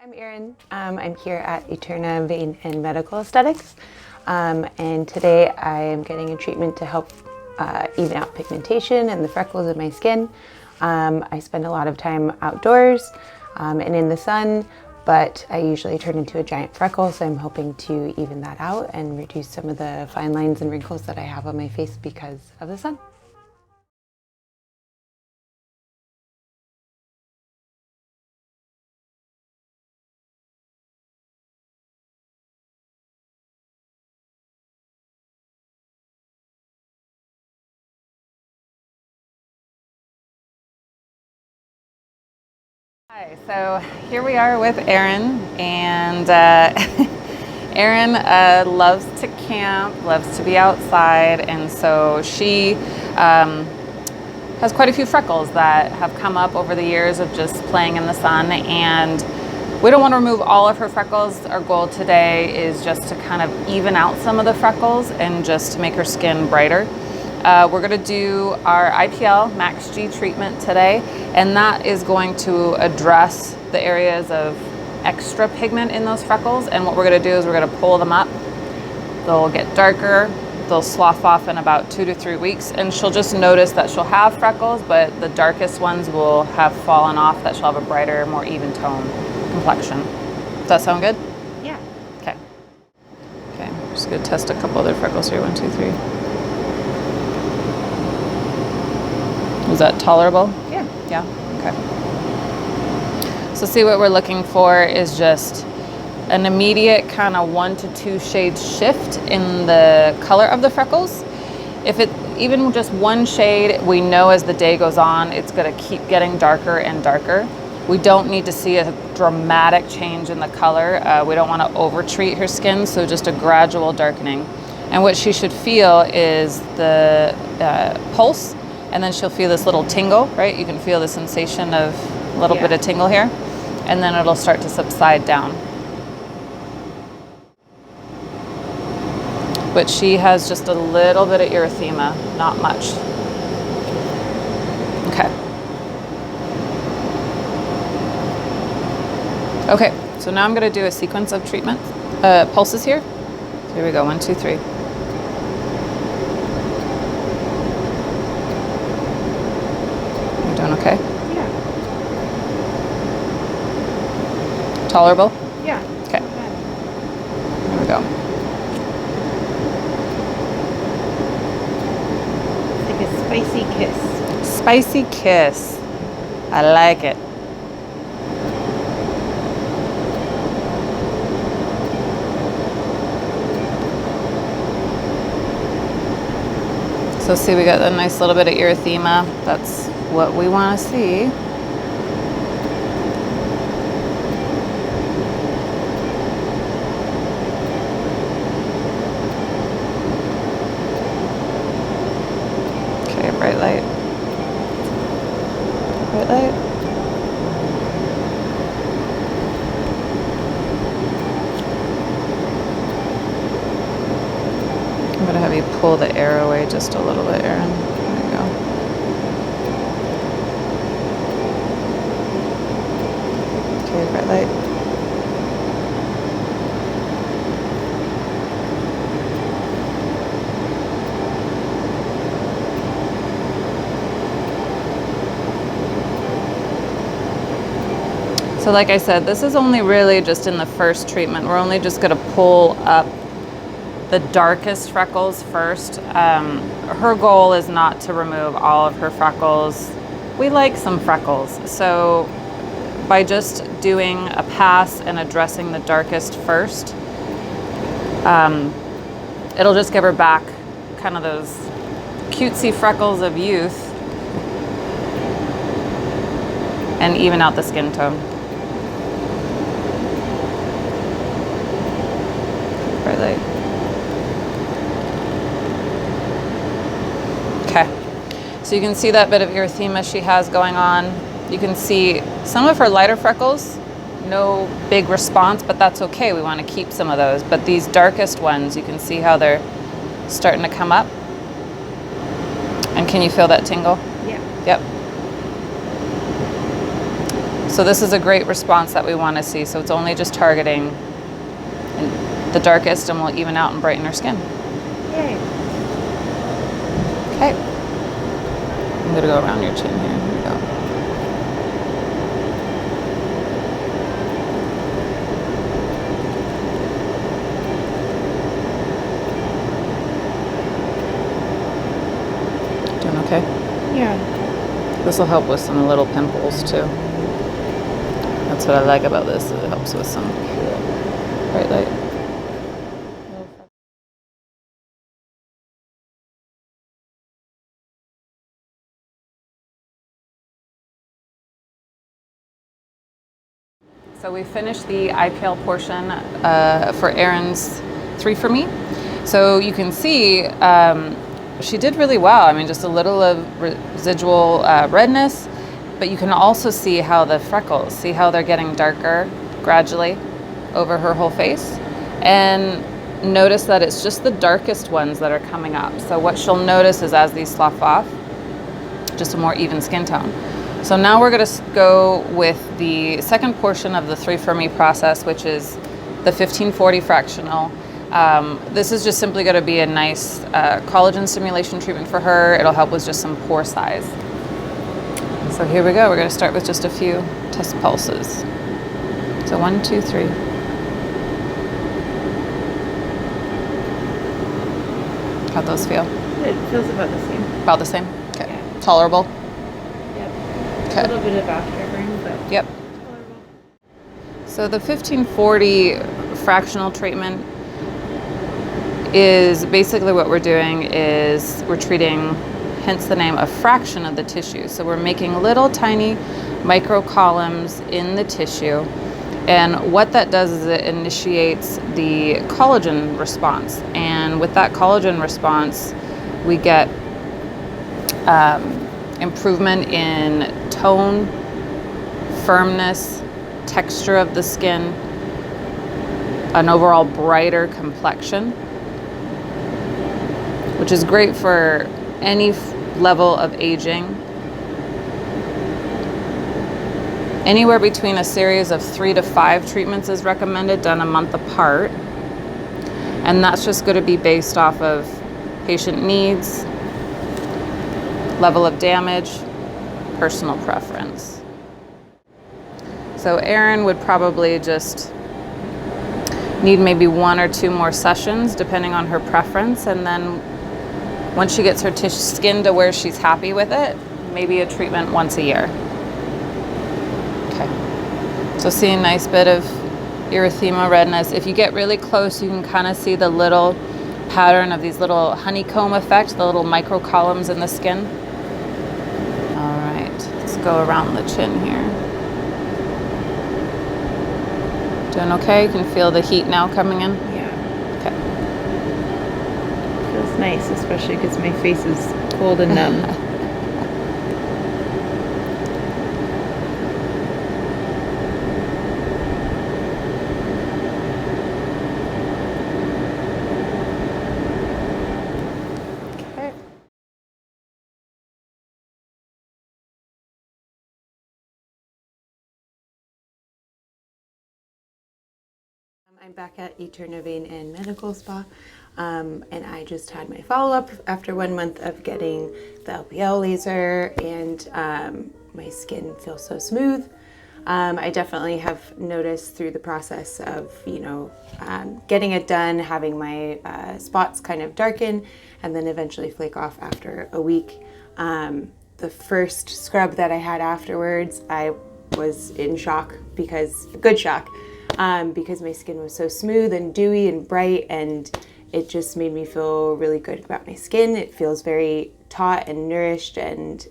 I'm Erin. I'm here at Eterna Vein Medical Aesthetics, and today I am getting a treatment to help even out pigmentation and the freckles in my skin. I spend a lot of time outdoors and in the sun, but I usually turn into a giant freckle, so I'm hoping to even that out and reduce some of the fine lines and wrinkles that I have on my face because of the sun. Hi, so here we are with Erin, and Erin loves to camp, loves to be outside, and so she has quite a few freckles that have come up over the years of just playing in the sun, and we don't want to remove all of her freckles. Our goal today is just to kind of even out some of the freckles and just to make her skin brighter. We're going to do our IPL Max G treatment today, and that is going to address the areas of extra pigment in those freckles. And what we're going to do is we're going to pull them up. They'll get darker, they'll slough off in about 2 to 3 weeks, and she'll just notice that she'll have freckles, but the darkest ones will have fallen off, that she'll have a brighter, more even tone complexion. Does that sound good? Yeah. Okay. Okay, I'm just going to test a couple other freckles here. 1, 2, 3. Is that tolerable? Yeah. Yeah, okay. So see, what we're looking for is just an immediate kind of 1 to 2 shades shift in the color of the freckles. If it even just 1 shade, we know as the day goes on, it's gonna keep getting darker and darker. We don't need to see a dramatic change in the color. We don't wanna over-treat her skin, so just a gradual darkening. And what she should feel is the pulse, and then she'll feel this little tingle, right? You can feel the sensation of a little bit of tingle here, and then it'll start to subside down. But she has just a little bit of erythema, not much. Okay. Okay, so now I'm gonna do a sequence of treatment, pulses here. So here we go, 1, 2, 3. Doing okay? Yeah. Tolerable? Yeah. Okay. Here we go. It's like a spicy kiss. Spicy kiss. I like it. So see, we got a nice little bit of erythema. That's what we want to see. Okay, bright light. Bright light. I'm going to have you pull the air away just a little bit, Erin. There you go. Okay, bright light. So like I said, this is only really just in the first treatment. We're only just going to pull up the darkest freckles first. Her goal is not to remove all of her freckles. We like some freckles. So by just doing a pass and addressing the darkest first, it'll just give her back kind of those cutesy freckles of youth and even out the skin tone. Bright light. Okay, so you can see that bit of erythema she has going on. You can see some of her lighter freckles, no big response, but that's okay. We want to keep some of those. But these darkest ones, you can see how they're starting to come up. And can you feel that tingle? Yeah. Yep. So this is a great response that we want to see. So it's only just targeting the darkest, and will even out and brighten her skin. Yay. Okay. I'm going to go around your chin here. Here we go. Doing okay? Yeah. This will help with some little pimples too. That's what I like about this. It helps with some bright light. So we finished the IPL portion for Erin's 3 for Me. So you can see she did really well. I mean, just a little of residual redness, but you can also see how the freckles, see how they're getting darker gradually over her whole face. And notice that it's just the darkest ones that are coming up. So what she'll notice is as these slough off, just a more even skin tone. So now we're going to go with the second portion of the 3 for Me process, which is the 1540 fractional. This is just simply going to be a nice collagen stimulation treatment for her. It'll help with just some pore size. So here we go. We're going to start with just a few test pulses. So 1, 2, 3. How'd those feel? It feels about the same. About the same? Okay. Yeah. Tolerable? A little bit of after burn, but yep. tolerable. So the 1540 fractional treatment is basically what we're doing is we're treating, hence the name, a fraction of the tissue. So we're making little tiny micro columns in the tissue, and what that does is it initiates the collagen response, and with that collagen response we get improvement in tone, firmness, texture of the skin, an overall brighter complexion, which is great for any level of aging. Anywhere between a series of 3 to 5 treatments is recommended, done a month apart. And that's just going to be based off of patient needs, level of damage, personal preference. So Erin would probably just need maybe 1 or 2 more sessions depending on her preference, and then once she gets her skin to where she's happy with it, maybe a treatment once a year. Okay, so see a nice bit of erythema redness. If you get really close, you can kind of see the little pattern of these little honeycomb effect, the little micro columns in the skin. All right, let's go around the chin here. Doing okay? You can feel the heat now coming in? Yeah. Okay. Feels nice, especially because my face is cold and numb. Okay. I'm back at Eterna Vein Medical Spa, and I just had my follow-up after 1 month of getting the LPL laser, and my skin feels so smooth. I definitely have noticed through the process of, getting it done, having my spots kind of darken and then eventually flake off after a week. The first scrub that I had afterwards, I was in shock, good shock, because my skin was so smooth and dewy and bright, and it just made me feel really good about my skin. It feels very taut and nourished, and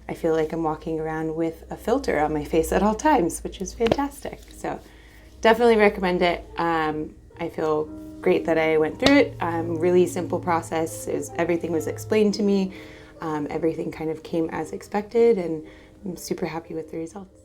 I feel like I'm walking around with a filter on my face at all times, which is fantastic. So definitely recommend it. I feel great that I went through it. Really simple process. Everything was explained to me. Everything kind of came as expected, and I'm super happy with the results.